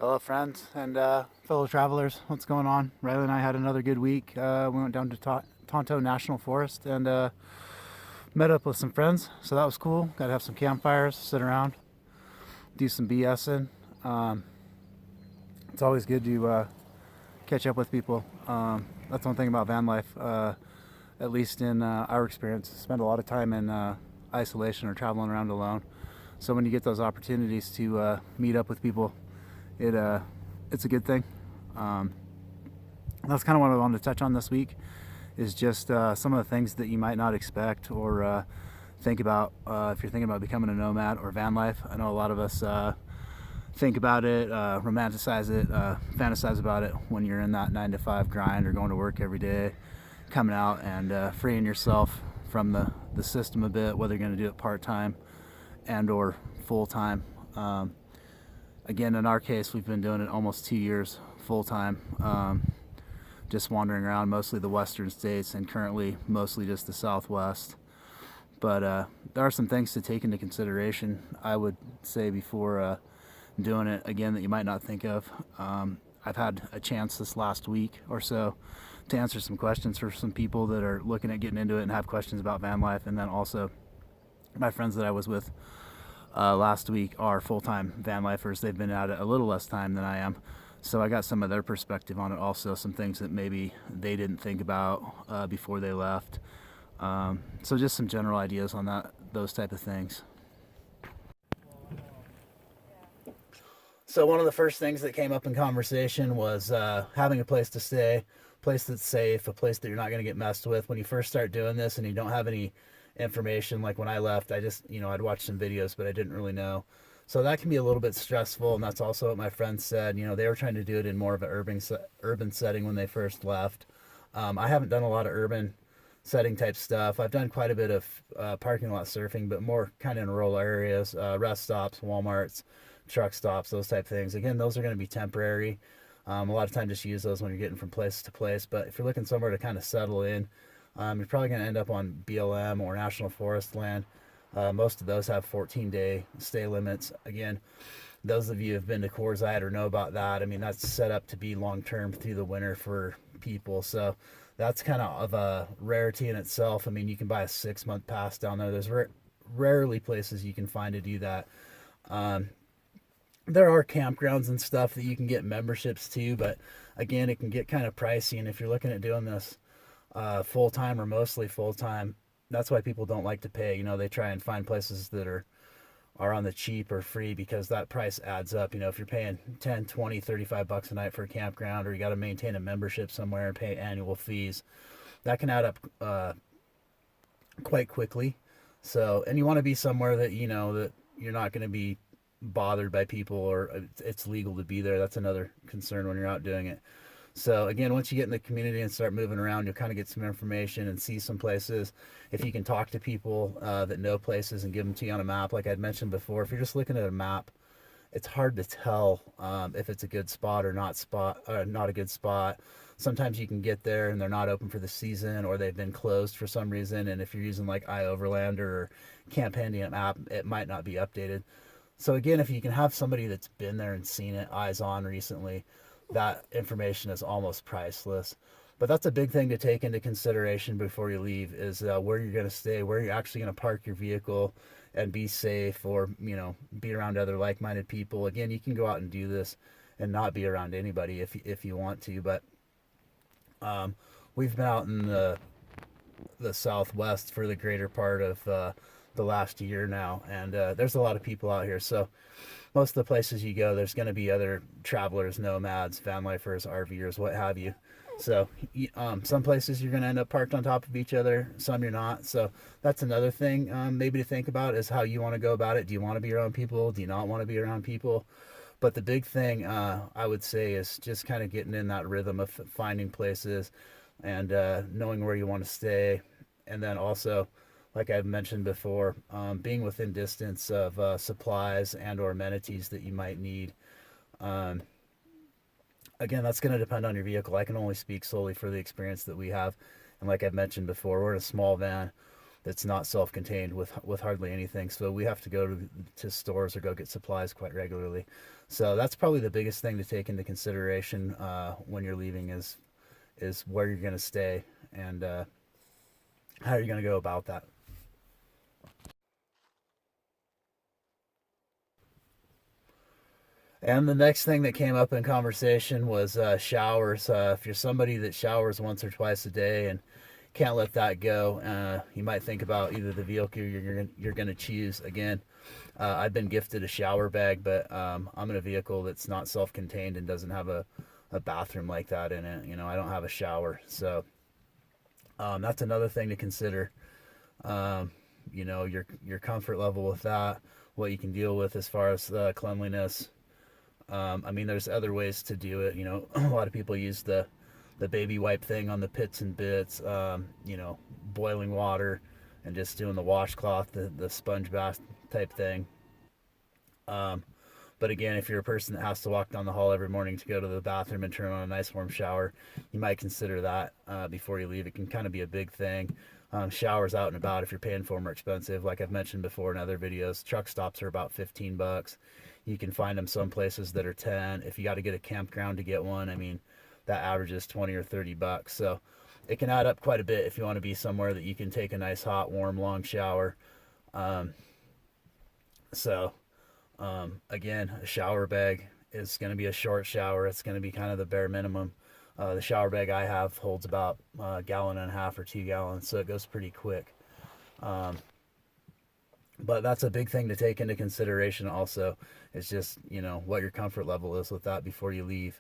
Hello, friends and fellow travelers. What's going on? Riley and I had another good week. We went down to Tonto National Forest and met up with some friends, so that was cool. Got to have some campfires, sit around, do some BSing. Um, it's always good to catch up with people. That's one thing about van life, at least in our experience. Spend a lot of time in isolation or traveling around alone. So when you get those opportunities to meet up with people, it it's a good thing. Um, that's kind of what I wanted to touch on this week is just some of the things that you might not expect or think about if you're thinking about becoming a nomad or van life. I know a lot of us think about it, romanticize it, fantasize about it when you're in that 9 to 5 grind or going to work every day, coming out and freeing yourself from the system a bit, whether you're going to do it part-time and or full-time. Again, in our case, we've been doing it almost 2 years full-time, just wandering around mostly the western states and currently mostly just the southwest. But there are some things to take into consideration, I would say, before doing it, again, that you might not think of. I've had a chance this last week or so to answer some questions for some people that are looking at getting into it and have questions about van life. And then also my friends that I was with last week are full-time van lifers. They've been at it a little less time than I am. So I got some of their perspective on it also, some things that maybe they didn't think about before they left. So just some general ideas on those type of things. So one of the first things that came up in conversation was having a place to stay, a place that's safe, a place that you're not going to get messed with. When you first start doing this and you don't have any information, like when I left, I just, I'd watched some videos, but I didn't really know. So that can be a little bit stressful, and that's also what my friends said. They were trying to do it in more of an urban setting when they first left. I haven't done a lot of urban setting type stuff. I've done quite a bit of parking lot surfing, but more kind of in rural areas, rest stops, Walmarts, truck stops, those type things. Again, those are going to be temporary. A lot of time just use those when you're getting from place to place. But if you're looking somewhere to kind of settle in, you're probably going to end up on BLM or National Forest land. Most of those have 14-day stay limits. Again, those of you who have been to Corzide or know about that, I mean, that's set up to be long-term through the winter for people. So that's kind of a rarity in itself. I mean, you can buy a 6-month pass down there. There's rarely places you can find to do that. Um, there are campgrounds and stuff that you can get memberships to, but again, it can get kind of pricey. And if you're looking at doing this full time or mostly full time, that's why people don't like to pay. They try and find places that are on the cheap or free because that price adds up. If you're paying 10, 20, 35 bucks a night for a campground, or you got to maintain a membership somewhere and pay annual fees, that can add up quite quickly. So, and you want to be somewhere that that you're not going to be bothered by people, or it's legal to be there. That's another concern when you're out doing it. So again, once you get in the community and start moving around, you'll kind of get some information and see some places. If you can talk to people that know places and give them to you on a map, like I'd mentioned before, if you're just looking at a map, it's hard to tell if it's a good spot or not a good spot. Sometimes you can get there and they're not open for the season, or they've been closed for some reason. And if you're using like iOverlander or Camp Handian app, it might not be updated. So again, if you can have somebody that's been there and seen it eyes on recently, that information is almost priceless. But that's a big thing to take into consideration before you leave is where you're going to stay, where you're actually going to park your vehicle and be safe, or be around other like-minded people. Again, you can go out and do this and not be around anybody if you want to, but we've been out in the Southwest for the greater part of the last year now, and there's a lot of people out here. So most of the places you go, there's going to be other travelers, nomads, van lifers, RVers, what have you. So some places you're going to end up parked on top of each other, some you're not. So that's another thing maybe to think about, is how you want to go about it. Do you want to be around people? Do you not want to be around people? But the big thing I would say is just kind of getting in that rhythm of finding places and knowing where you want to stay. And then also, like I've mentioned before, being within distance of supplies and or amenities that you might need. Um, Again, that's going to depend on your vehicle. I can only speak solely for the experience that we have. And like I've mentioned before, we're in a small van. that's not self-contained with hardly anything. So we have to go to stores or go get supplies quite regularly. So that's probably the biggest thing to take into consideration when you're leaving is where you're going to stay and how you're going to go about that. And the next thing that came up in conversation was showers. If you're somebody that showers once or twice a day and can't let that go, you might think about either the vehicle you're going to choose. Again, I've been gifted a shower bag, but I'm in a vehicle that's not self-contained and doesn't have a bathroom like that in it. I don't have a shower, so that's another thing to consider. Um, your comfort level with that, what you can deal with as far as cleanliness. I mean, there's other ways to do it. A lot of people use the baby wipe thing on the pits and bits. Boiling water and just doing the washcloth, the sponge bath type thing. Um, but again, if you're a person that has to walk down the hall every morning to go to the bathroom and turn on a nice warm shower, you might consider that before you leave. It can kind of be a big thing. Showers out and about, if you're paying for them, are expensive. Like I've mentioned before in other videos, truck stops are about $15. You can find them some places that are 10. If you got to get a campground to get one, I mean, that averages 20 or $30. So it can add up quite a bit if you want to be somewhere that you can take a nice hot, warm, long shower. Um, so again, a shower bag is going to be a short shower. It's going to be kind of the bare minimum. The shower bag I have holds about a gallon and a half or 2 gallons, so it goes pretty quick. Um, but that's a big thing to take into consideration also. It's just, what your comfort level is with that before you leave.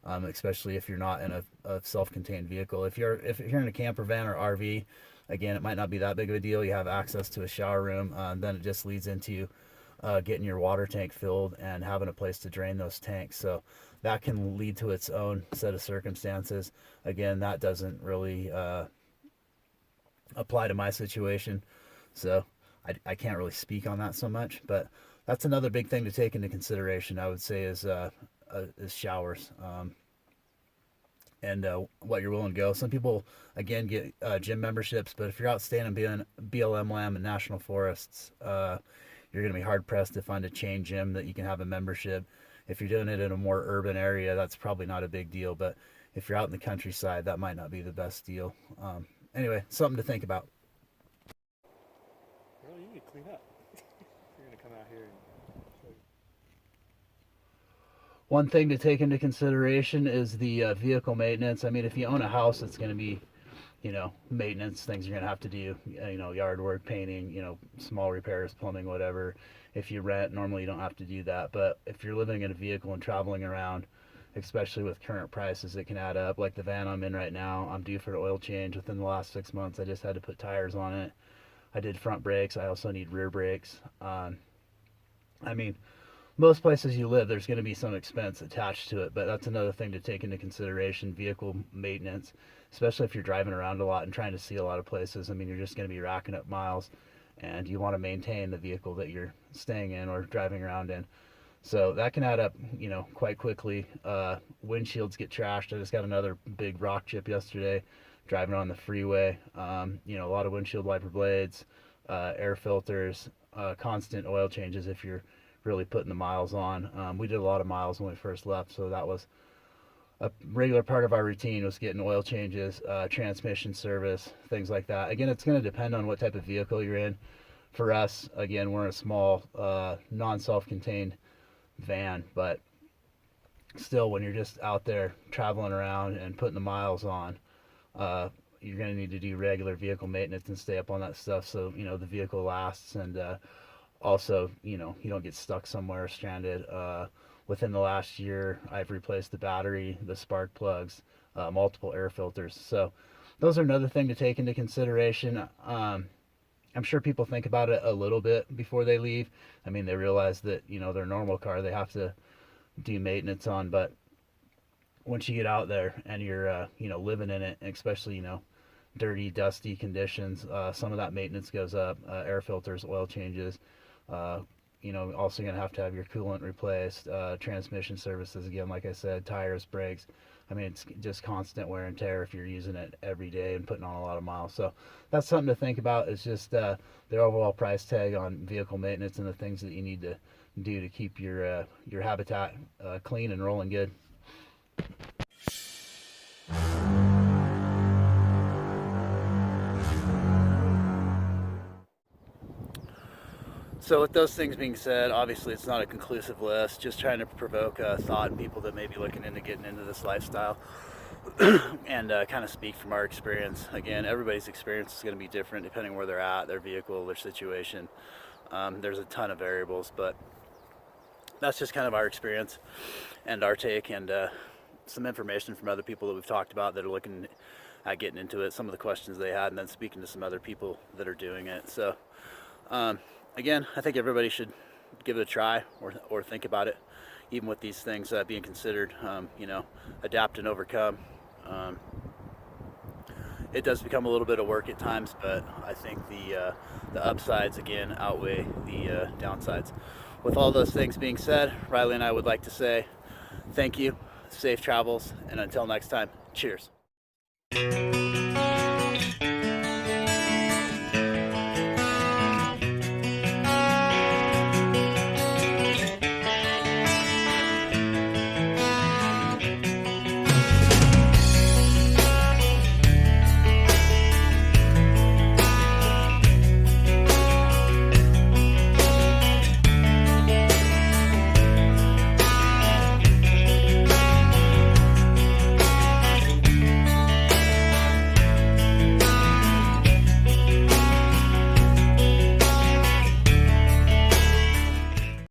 Especially if you're not in a self-contained vehicle. If you're in a camper van or RV, again, it might not be that big of a deal. You have access to a shower room. Then it just leads into getting your water tank filled and having a place to drain those tanks. So that can lead to its own set of circumstances. Again, that doesn't really apply to my situation, so I can't really speak on that so much. But that's another big thing to take into consideration, I would say, is showers. And what you're willing to go. Some people, again, get gym memberships, but if you're out staying in BLM land and national forests, you're going to be hard pressed to find a chain gym that you can have a membership. If you're doing it in a more urban area, that's probably not a big deal. But if you're out in the countryside, that might not be the best deal. Anyway, something to think about. Really, you need to clean up. You're gonna come out here and show you. One thing to take into consideration is the vehicle maintenance. I mean, if you own a house, it's going to be, maintenance things you're going to have to do, yard work, painting, small repairs, plumbing, whatever. If you rent, normally you don't have to do that. But if you're living in a vehicle and traveling around, especially with current prices, it can add up. Like the van I'm in right now, I'm due for an oil change within the last 6 months. I just had to put tires on it. I did front brakes. I also need rear brakes. I mean, most places you live, there's going to be some expense attached to it, but that's another thing to take into consideration, vehicle maintenance, especially if you're driving around a lot and trying to see a lot of places. I mean, you're just going to be racking up miles, and you want to maintain the vehicle that you're staying in or driving around in. So that can add up, quite quickly. Windshields get trashed. I just got another big rock chip yesterday driving on the freeway. A lot of windshield wiper blades, air filters, constant oil changes if you're really putting the miles on. We did a lot of miles when we first left, so that was a regular part of our routine, was getting oil changes, transmission service, things like that. Again, it's going to depend on what type of vehicle you're in. For us, again, we're in a small, non-self-contained van, but still, when you're just out there traveling around and putting the miles on, uh, you're going to need to do regular vehicle maintenance and stay up on that stuff so the vehicle lasts, and also you don't get stuck somewhere stranded. Within the last year, I've replaced the battery, the spark plugs, multiple air filters. So those are another thing to take into consideration. I'm sure people think about it a little bit before they leave. I mean, they realize that their normal car they have to do maintenance on, but once you get out there and you're living in it, especially dirty, dusty conditions, some of that maintenance goes up. Air filters, oil changes. Uh, also going to have your coolant replaced, transmission services again, like I said, tires, brakes. I mean, it's just constant wear and tear if you're using it every day and putting on a lot of miles. So that's something to think about. It's just the overall price tag on vehicle maintenance and the things that you need to do to keep your habitat clean and rolling good. So with those things being said, obviously it's not a conclusive list, just trying to provoke thought in people that may be looking into getting into this lifestyle and kind of speak from our experience. Again, everybody's experience is going to be different depending where they're at, their vehicle, their situation. There's a ton of variables, but that's just kind of our experience and our take, and some information from other people that we've talked about that are looking at getting into it, some of the questions they had, and then speaking to some other people that are doing it. So again, I think everybody should give it a try or think about it, even with these things being considered. Adapt and overcome. It does become a little bit of work at times, but I think the upsides again outweigh the downsides. With all those things being said, Riley and I would like to say thank you, safe travels, and until next time, cheers.